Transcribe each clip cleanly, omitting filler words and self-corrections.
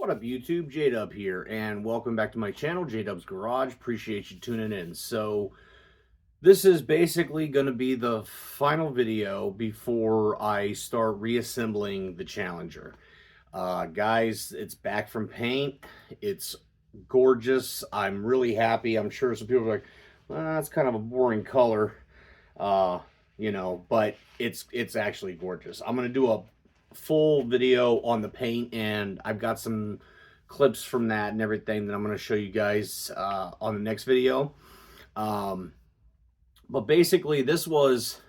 What up, YouTube? J-Dub here, and welcome back to my channel, J-Dub's Garage. Appreciate you tuning in. So, this is basically going to be the final video before I start reassembling the Challenger. Guys, it's back from paint. It's gorgeous. I'm really happy. I'm sure some people are like, well, that's kind of a boring color, but it's actually gorgeous. I'm going to do a full video on the paint, and I've got some clips from that and everything that I'm going to show you guys on the next video. But basically, this was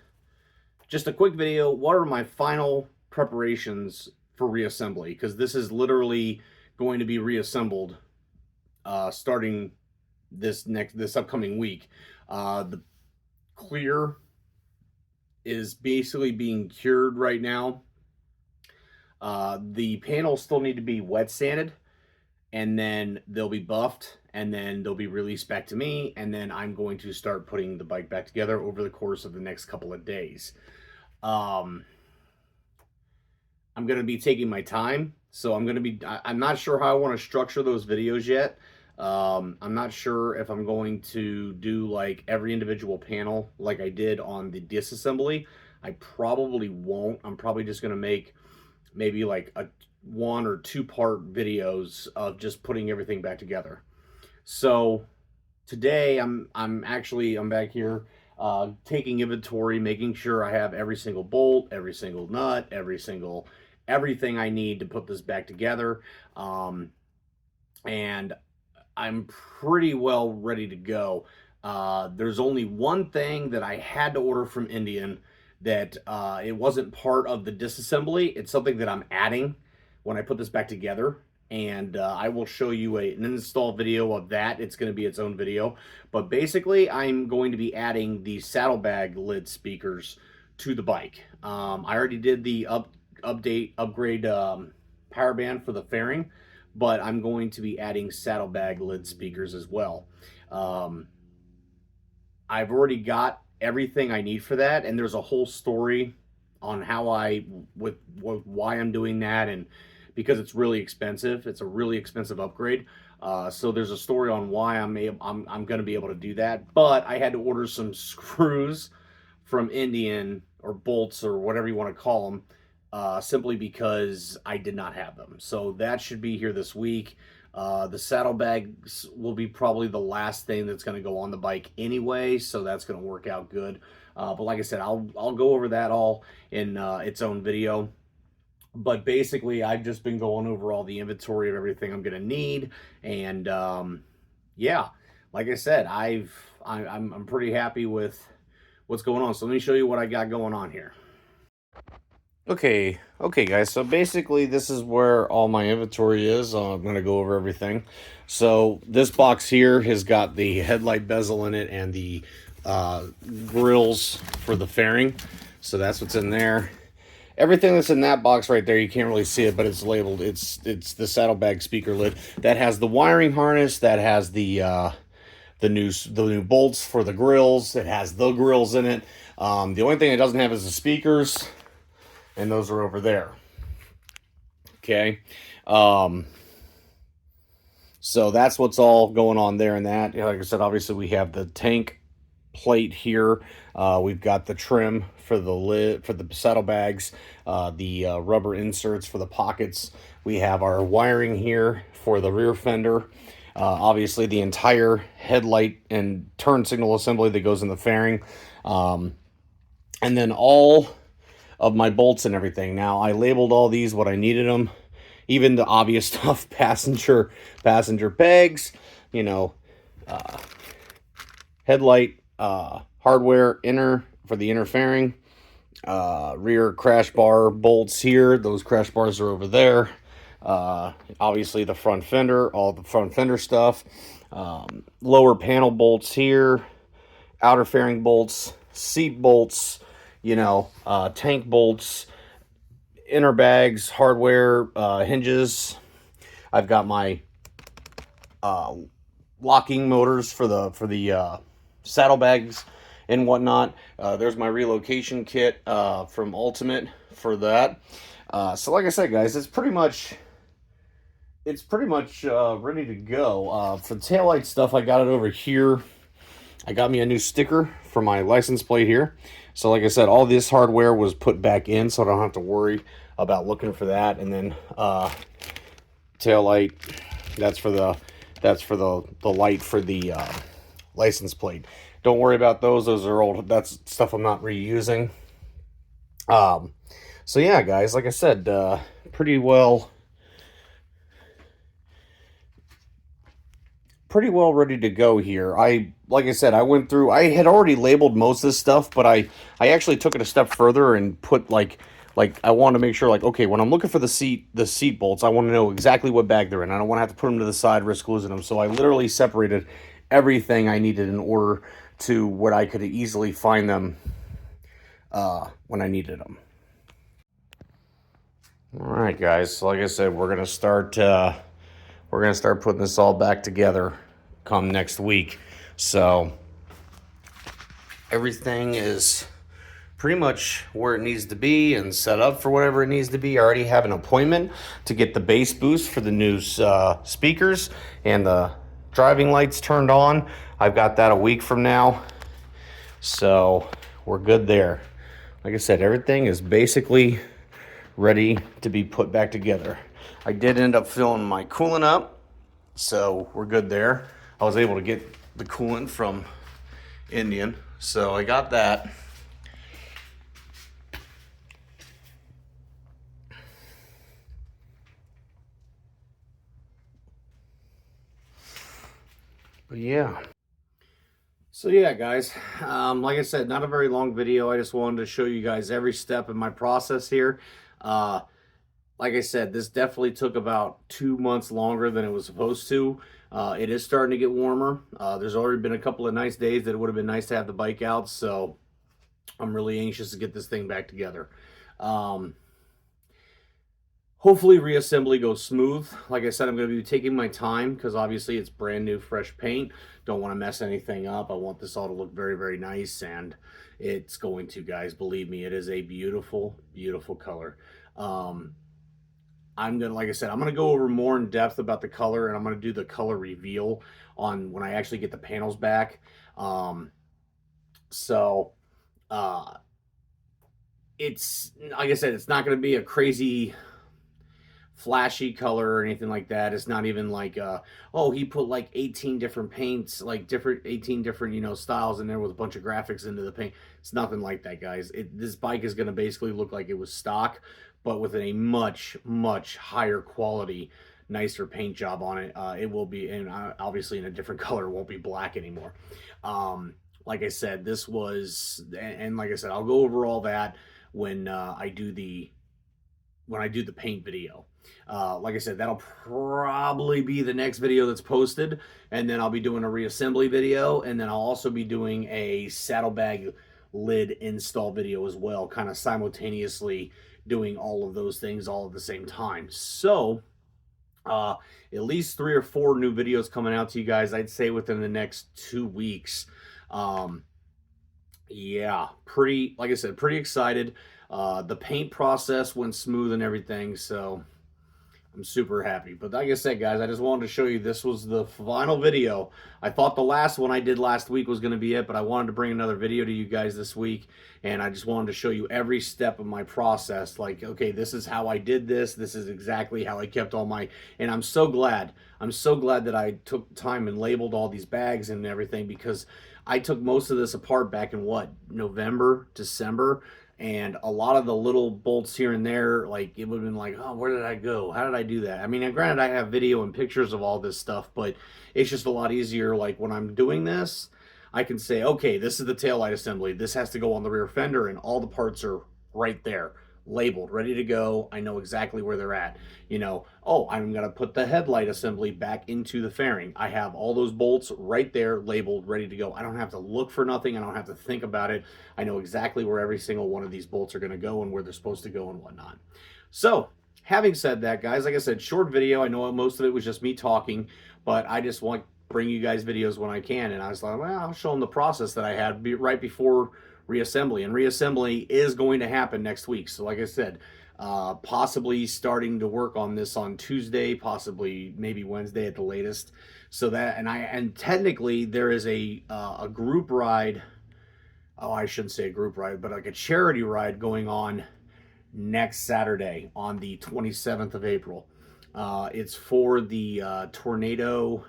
just a quick video. What are my final preparations for reassembly? Because this is literally going to be reassembled starting this upcoming week. The clear is basically being cured right now. The panels still need to be wet sanded, and then they'll be buffed, and then they'll be released back to me, and then I'm going to start putting the bike back together over the course of the next couple of days. I'm going to be taking my time, so I'm not sure how I want to structure those videos yet. I'm not sure if I'm going to do like every individual panel like I did on the disassembly. I probably won't. I'm probably just going to make maybe like a 1 or 2 part videos of just putting everything back together. So today I'm back here taking inventory, making sure I have every single bolt, every single nut, everything I need to put this back together. And I'm pretty well ready to go. There's only one thing that I had to order from Indian that it wasn't part of the disassembly. It's something that I'm adding when I put this back together, and I will show you an install video of that. It's going to be its own video, but basically I'm going to be adding the saddlebag lid speakers to the bike. I already did the upgrade power band for the fairing, but I'm going to be adding saddlebag lid speakers as well. I've already got everything I need for that, and there's a whole story on how why I'm doing that, and because it's really expensive. It's a really expensive upgrade. So there's a story on why I'm going to be able to do that. But I had to order some screws from Indian, or bolts, or whatever you want to call them, simply because I did not have them. So that should be here this week. The saddlebags will be probably the last thing that's going to go on the bike anyway, so that's going to work out good. But like I said, I'll go over that all in its own video. But basically, I've just been going over all the inventory of everything I'm going to need, and yeah, like I said, I'm pretty happy with what's going on. So let me show you what I got going on here. Okay, guys, so basically this is where all my inventory is. I'm going to go over everything. So this box here has got the headlight bezel in it and the grills for the fairing. So that's what's in there. Everything that's in that box right there, you can't really see it, but it's labeled. It's the saddlebag speaker lid. That has the wiring harness, that has the new bolts for the grills. It has the grills in it. The only thing it doesn't have is the speakers, and those are over there. Okay. So that's what's all going on there in that. Like I said, obviously we have the tank plate here. We've got the trim for the lid, for the saddlebags, the rubber inserts for the pockets. We have our wiring here for the rear fender. Obviously the entire headlight and turn signal assembly that goes in the fairing. And then all of my bolts and everything. Now, I labeled all these what I needed them. Even the obvious stuff, passenger pegs, headlight, hardware for the inner fairing, rear crash bar bolts here. Those crash bars are over there. Obviously the front fender, all the front fender stuff. Lower panel bolts here, outer fairing bolts, seat bolts, tank bolts, inner bags, hardware, hinges. I've got my locking motors for the saddlebags and whatnot. There's my relocation kit from Ultimate for that. So like I said, guys, it's pretty much it's pretty much ready to go. For the taillight stuff, I got it over here. I got me a new sticker for my license plate here. So like I said, all this hardware was put back in, so I don't have to worry about looking for that. And then tail light, that's for the light for the license plate. Don't worry about those. Those are old. That's stuff I'm not reusing. So yeah, guys, like I said, pretty well ready to go here. Like I said, I went through, I had already labeled most of this stuff, but I actually took it a step further and put like I want to make sure, like, okay, when I'm looking for the seat bolts, I want to know exactly what bag they're in. I don't want to have to put them to the side, risk losing them. So I literally separated everything I needed in order to what I could easily find them when I needed them. All right, guys. So like I said, we're gonna start putting this all back together come next week. So everything is pretty much where it needs to be and set up for whatever it needs to be. I already have an appointment to get the bass boost for the new speakers and the driving lights turned on. I've got that a week from now. So we're good there. Like I said, everything is basically ready to be put back together. I did end up filling my coolant up, so we're good there. I was able to get the coolant from Indian, so I got that. But yeah. So yeah, guys, like I said, not a very long video. I just wanted to show you guys every step in my process here. Like I said, this definitely took about 2 months longer than it was supposed to. It is starting to get warmer. There's already been a couple of nice days that it would have been nice to have the bike out, so I'm really anxious to get this thing back together. Hopefully reassembly goes smooth. Like I said, I'm going to be taking my time because obviously it's brand new, fresh paint. Don't want to mess anything up. I want this all to look very, very nice, and it's going to, guys. Believe me, it is a beautiful, beautiful color. I'm gonna, like I said, I'm gonna go over more in depth about the color, and I'm gonna do the color reveal on when I actually get the panels back. So it's, like I said, it's not gonna be a crazy flashy color or anything like that. It's not even like oh, he put like 18 different paints, like 18 different, you know, styles in there with a bunch of graphics into the paint. It's nothing like that, guys. This bike is going to basically look like it was stock, but with a much higher quality, nicer paint job on it. It will be, and obviously in a different color. It won't be black anymore. Like I said, this was, and like I said, I'll go over all that when I do the paint video. Like I said, that'll probably be the next video that's posted, and then I'll be doing a reassembly video, and then I'll also be doing a saddlebag lid install video as well, kind of simultaneously doing all of those things all at the same time. So at least 3 or 4 new videos coming out to you guys, I'd say within the next 2 weeks. Yeah, like I said, pretty excited. The paint process went smooth and everything, so I'm super happy. But like I said, guys, I just wanted to show you this was the final video. I thought the last one I did last week was going to be it, but I wanted to bring another video to you guys this week, and I just wanted to show you every step of my process. Like, okay, this is how I did this. This is exactly how I kept all my, and I'm so glad that I took time and labeled all these bags and everything, because I took most of this apart back in what, November, December, and a lot of the little bolts here and there, like, it would have been like, oh, where did I go? How did I do that? I mean, granted, I have video and pictures of all this stuff, but it's just a lot easier. Like, when I'm doing this, I can say, okay, this is the taillight assembly. This has to go on the rear fender, and all the parts are right there, labeled, ready to go. I know exactly where they're at. You know, oh, I'm going to put the headlight assembly back into the fairing. I have all those bolts right there, labeled, ready to go. I don't have to look for nothing. I don't have to think about it. I know exactly where every single one of these bolts are going to go and where they're supposed to go and whatnot. So, having said that, guys, like I said, short video. I know most of it was just me talking, but I just want to bring you guys videos when I can. And I was like, well, I'll show them the process that I had right before reassembly, and reassembly is going to happen next week. So like I said, Possibly starting to work on this on Tuesday, possibly maybe Wednesday at the latest. So that, and technically there is a group ride. Oh, I shouldn't say a group ride, but like a charity ride going on next Saturday on the 27th of April. It's for the tornado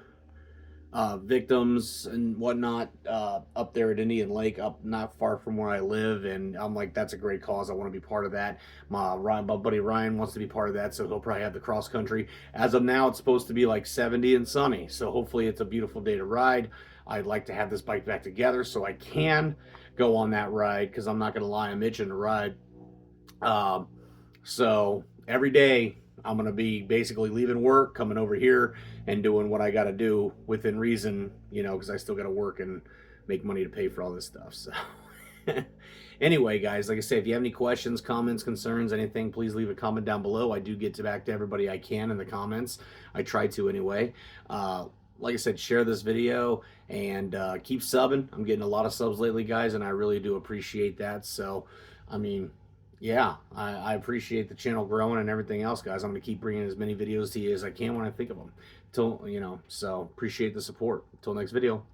victims and whatnot up there at Indian Lake, up not far from where I live. And I'm like, that's a great cause. I want to be part of that. My buddy Ryan wants to be part of that, so he'll probably have the cross country. As of now, it's supposed to be like 70 and sunny, so hopefully it's a beautiful day to ride. I'd like to have this bike back together so I can go on that ride, because I'm not going to lie, I'm itching to ride. Um, so every day I'm going to be basically leaving work, coming over here and doing what I got to do within reason, because I still got to work and make money to pay for all this stuff. So anyway, guys, like I say, if you have any questions, comments, concerns, anything, please leave a comment down below. I do get back to everybody I can in the comments. I try to anyway. Like I said, share this video and keep subbing. I'm getting a lot of subs lately, guys, and I really do appreciate that. So, I mean, yeah, I appreciate the channel growing and everything else, guys. I'm going to keep bringing as many videos to you as I can when I think of them. So appreciate the support. Until next video.